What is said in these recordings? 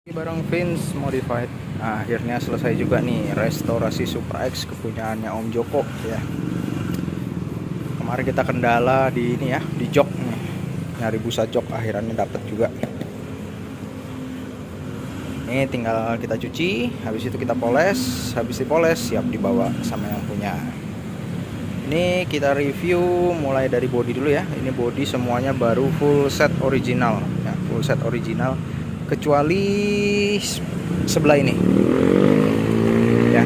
Barang Vince Modified. Nah, akhirnya selesai juga nih restorasi Supra X kepunyaannya Om Joko ya. Kemarin kita kendala di ini ya, di jok nih. Nyari busa jok, akhirnya dapat juga. Ini tinggal kita cuci, habis itu kita poles, habis dipoles siap dibawa sama yang punya. Ini kita review mulai dari body dulu ya. Ini body semuanya baru full set original ya, full set original kecuali sebelah ini ya.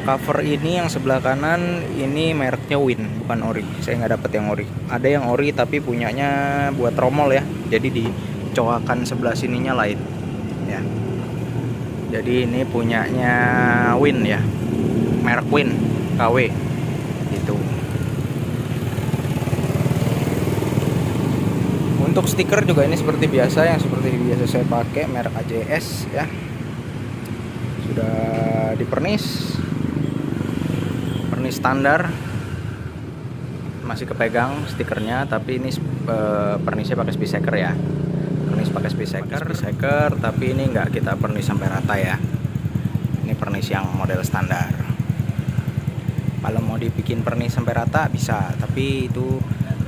Cover ini yang sebelah kanan ini mereknya Win, bukan ori. Saya nggak dapet yang ori. Ada yang ori tapi punyanya buat tromol ya, jadi di coakan sebelah sininya lain ya. Jadi ini punyanya Win ya, merek Win KW gitu. Untuk stiker juga ini seperti biasa, yang seperti biasa saya pakai merek AJS ya. Sudah dipernis, pernis standar, masih kepegang stikernya, tapi ini pernisnya pakai speedseeker ya. Pernis pakai speedseeker, tapi ini nggak kita pernis sampai rata ya. Ini pernis yang model standar. Kalau mau dibikin pernis sampai rata bisa, tapi itu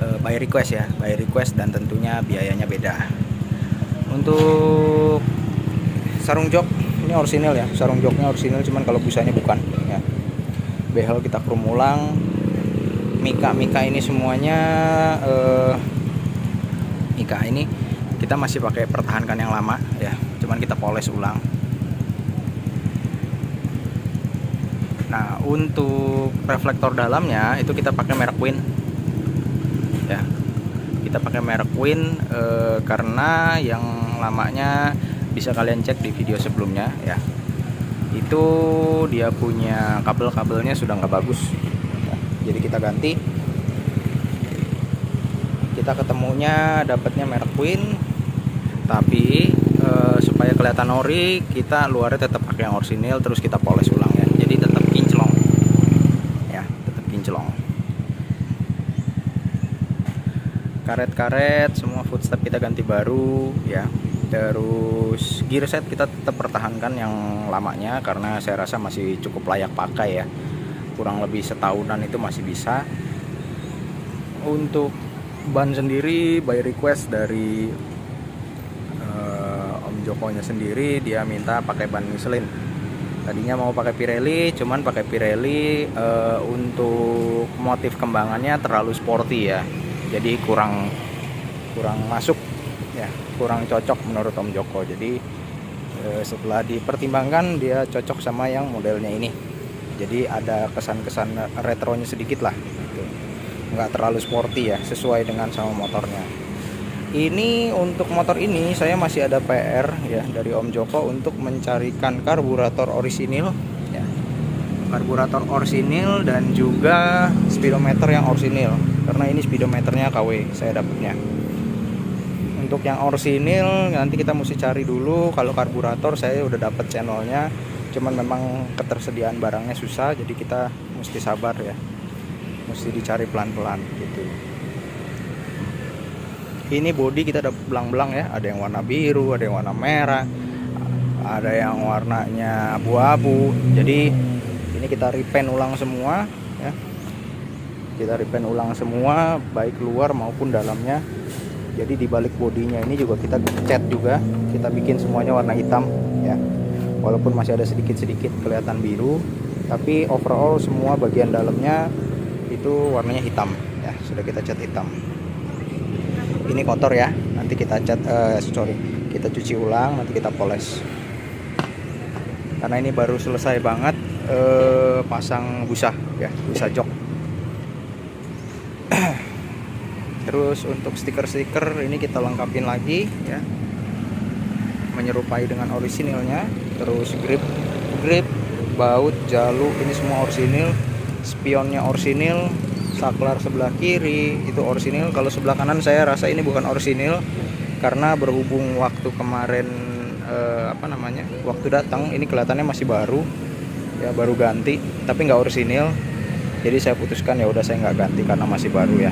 by request ya, by request, dan tentunya biayanya beda. Untuk sarung jok ini orisinil ya, sarung joknya orisinil, cuman kalau busanya bukan ya. Behel kita krum ulang, mika ini semuanya mika ini kita masih pakai pertahankan yang lama ya, cuman kita poles ulang. Nah, untuk reflektor dalamnya itu kita pakai merek Win ya. Kita pakai merek Win karena yang lamanya bisa kalian cek di video sebelumnya ya. Itu dia punya kabelnya sudah nggak bagus ya. Jadi kita ganti. Kita ketemunya dapatnya merek Win, tapi supaya kelihatan ori, kita luarnya tetap pakai yang orisinil, terus kita poles ulang ya. Jadi tetap kinclong ya, tetap kinclong. Karet semua footstep kita ganti baru ya. Terus gear set kita tetap pertahankan yang lamanya karena saya rasa masih cukup layak pakai ya. Kurang lebih setahunan itu masih bisa. Untuk ban sendiri by request dari Om Jokonya sendiri, dia minta pakai ban Michelin. Tadinya mau pakai Pirelli, cuman pakai Pirelli untuk motif kembangannya terlalu sporty ya. Jadi kurang masuk ya, kurang cocok menurut Om Joko. Jadi setelah dipertimbangkan dia cocok sama yang modelnya ini. Jadi ada kesan-kesan retronya sedikit lah gitu. Nggak terlalu sporty ya, sesuai dengan sama motornya. Ini untuk motor ini saya masih ada PR ya dari Om Joko untuk mencarikan karburator orisinil ya. Karburator orisinil dan juga speedometer yang orisinil, karena ini speedometernya KW saya dapatnya. Untuk yang orisinil nanti kita mesti cari dulu. Kalau karburator saya udah dapat channelnya, cuman memang ketersediaan barangnya susah, jadi kita mesti sabar ya, mesti dicari pelan-pelan gitu. Ini body kita ada belang-belang ya, ada yang warna biru, ada yang warna merah, ada yang warnanya abu-abu. Jadi ini kita repaint ulang semua ya. Kita repaint ulang semua, baik luar maupun dalamnya. Jadi di balik bodinya ini juga kita cat juga, kita bikin semuanya warna hitam ya. Walaupun masih ada sedikit-sedikit kelihatan biru, tapi overall semua bagian dalamnya itu warnanya hitam ya, sudah kita cat hitam. Ini kotor ya, nanti kita cat kita cuci ulang, nanti kita poles. Karena ini baru selesai banget pasang busa ya, busa jok. Terus untuk stiker-stiker ini kita lengkapin lagi ya, menyerupai dengan orisinilnya. Terus grip, baut, jalu ini semua orisinil. Spionnya orisinil, saklar sebelah kiri itu orisinil. Kalau sebelah kanan saya rasa ini bukan orisinil, karena berhubung waktu kemarin waktu datang ini kelihatannya masih baru ya, baru ganti tapi nggak orisinil. Jadi saya putuskan ya udah saya nggak ganti karena masih baru ya.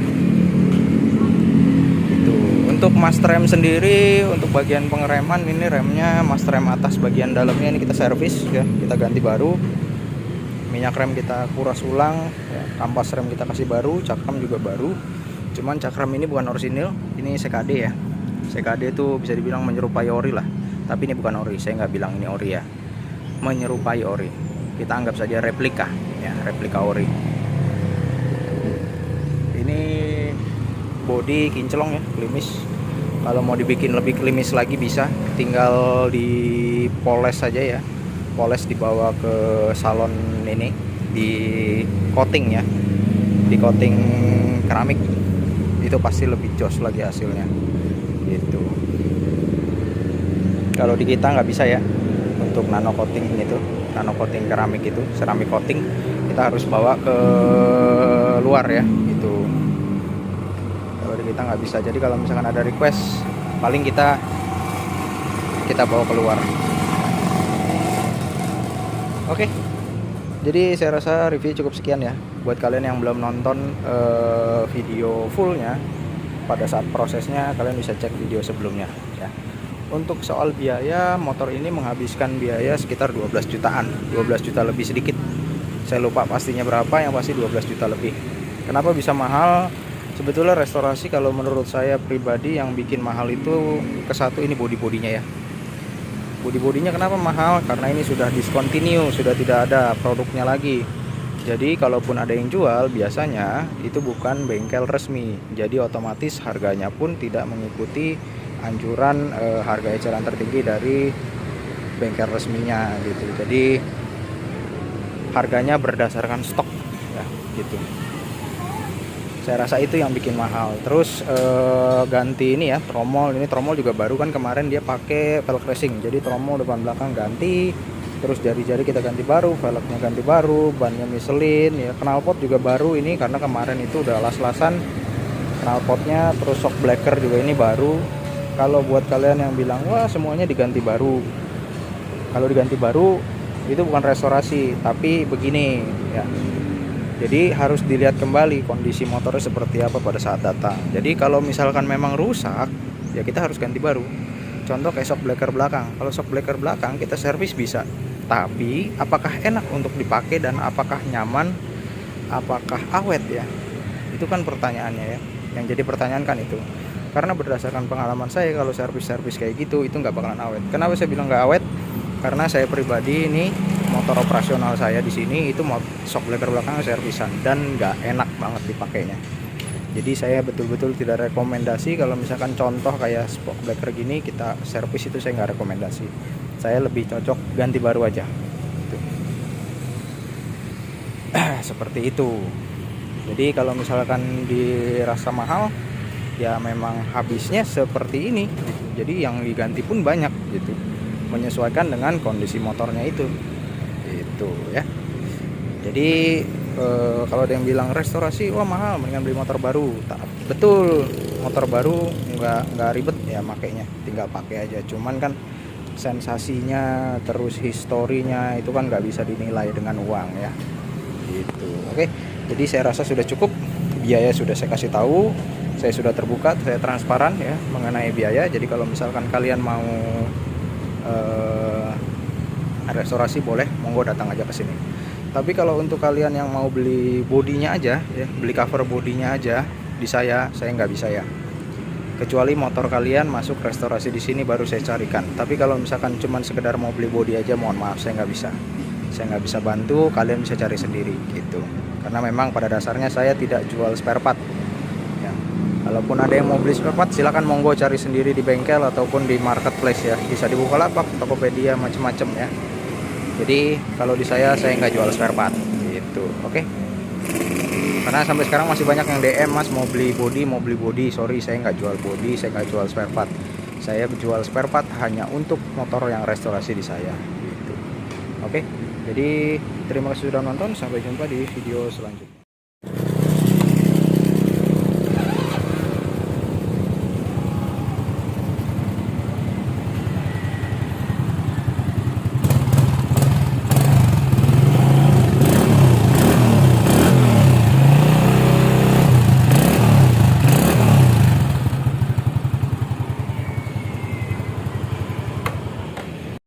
Untuk master rem sendiri, untuk bagian pengereman ini remnya master rem atas bagian dalamnya ini kita servis ya, kita ganti baru. Minyak rem kita kuras ulang ya, kampas rem kita kasih baru, cakram juga baru. Cuman cakram ini bukan orisinil, ini CKD ya. CKD itu bisa dibilang menyerupai ori lah, tapi ini bukan ori, saya nggak bilang ini ori ya, menyerupai ori, kita anggap saja replika ya, replika ori. Ini body kinclong ya, klimis. Kalau mau dibikin lebih klimis lagi bisa, tinggal dipoles saja ya, poles dibawa ke salon ini, di coating ya, di coating keramik, itu pasti lebih jos lagi hasilnya gitu. Kalau di kita nggak bisa ya untuk nano coating itu, nano coating keramik itu, ceramic coating, kita harus bawa ke luar ya itu. Kalau di kita nggak bisa, jadi kalau misalkan ada request paling kita bawa keluar. Oke, jadi saya rasa review cukup sekian ya. Buat kalian yang belum nonton video fullnya, pada saat prosesnya kalian bisa cek video sebelumnya ya. Untuk soal biaya, motor ini menghabiskan biaya sekitar 12 jutaan, 12 juta lebih sedikit. Saya lupa pastinya berapa, yang pasti 12 juta lebih. Kenapa bisa mahal? Sebetulnya restorasi kalau menurut saya pribadi yang bikin mahal itu ke satu ini body-bodinya ya. Body-bodinya kenapa mahal? Karena ini sudah discontinue, sudah tidak ada produknya lagi. Jadi kalaupun ada yang jual, biasanya itu bukan bengkel resmi. Jadi otomatis harganya pun tidak mengikuti anjuran harga eceran tertinggi dari bengkel resminya gitu. Jadi harganya berdasarkan stok ya gitu. Saya rasa itu yang bikin mahal. Terus ganti ini ya, tromol. Ini tromol juga baru kan, kemarin dia pakai velg racing. Jadi tromol depan belakang ganti. Terus jari-jari kita ganti baru, velgnya ganti baru, bannya Michelin ya, knalpot juga baru ini karena kemarin itu udah las-lasan knalpotnya. Terus shock breaker juga ini baru. Kalau buat kalian yang bilang wah semuanya diganti baru, kalau diganti baru itu bukan restorasi, tapi begini ya. Jadi harus dilihat kembali kondisi motornya seperti apa pada saat datang. Jadi kalau misalkan memang rusak ya kita harus ganti baru. Contoh kayak shock breaker belakang. Kalau shock breaker belakang kita servis bisa, tapi apakah enak untuk dipakai dan apakah nyaman, apakah awet ya? Itu kan pertanyaannya ya. Yang jadi pertanyaan kan itu. Karena berdasarkan pengalaman saya, kalau servis-servis kayak gitu itu nggak bakalan awet. Kenapa saya bilang nggak awet? Karena saya pribadi ini motor operasional saya di sini itu shock breaker belakang servisan dan nggak enak banget dipakainya. Jadi saya betul-betul tidak rekomendasi kalau misalkan contoh kayak shock breaker gini kita servis, itu saya nggak rekomendasi. Saya lebih cocok ganti baru aja. Seperti itu. Jadi kalau misalkan dirasa mahal, ya memang habisnya seperti ini. Jadi yang diganti pun banyak gitu, menyesuaikan dengan kondisi motornya itu ya. Jadi kalau ada yang bilang restorasi wah mahal, mendingan beli motor baru. Betul, motor baru nggak ribet ya makainya, tinggal pakai aja. Cuman kan sensasinya terus historinya itu kan nggak bisa dinilai dengan uang ya gitu. Oke, jadi saya rasa sudah cukup. Biaya sudah saya kasih tahu, saya sudah terbuka, saya transparan ya mengenai biaya. Jadi kalau misalkan kalian mau restorasi boleh, monggo datang aja ke sini. Tapi kalau untuk kalian yang mau beli bodinya aja ya, beli cover bodinya aja di saya nggak bisa ya. Kecuali motor kalian masuk restorasi di sini baru saya carikan. Tapi kalau misalkan cuman sekedar mau beli bodi aja, mohon maaf saya nggak bisa. Saya nggak bisa bantu, kalian bisa cari sendiri gitu. Karena memang pada dasarnya saya tidak jual spare part. Ya. Kalaupun ada yang mau beli spare part, silakan monggo cari sendiri di bengkel ataupun di marketplace ya. Bisa di Bukalapak, Tokopedia, macam-macam ya. Jadi kalau di saya nggak jual spare part gitu. Oke. Karena sampai sekarang masih banyak yang DM, mas mau beli body. Sorry, saya nggak jual body, saya nggak jual spare part. Saya jual spare part hanya untuk motor yang restorasi di saya gitu. Oke. Jadi terima kasih sudah nonton, sampai jumpa di video selanjutnya.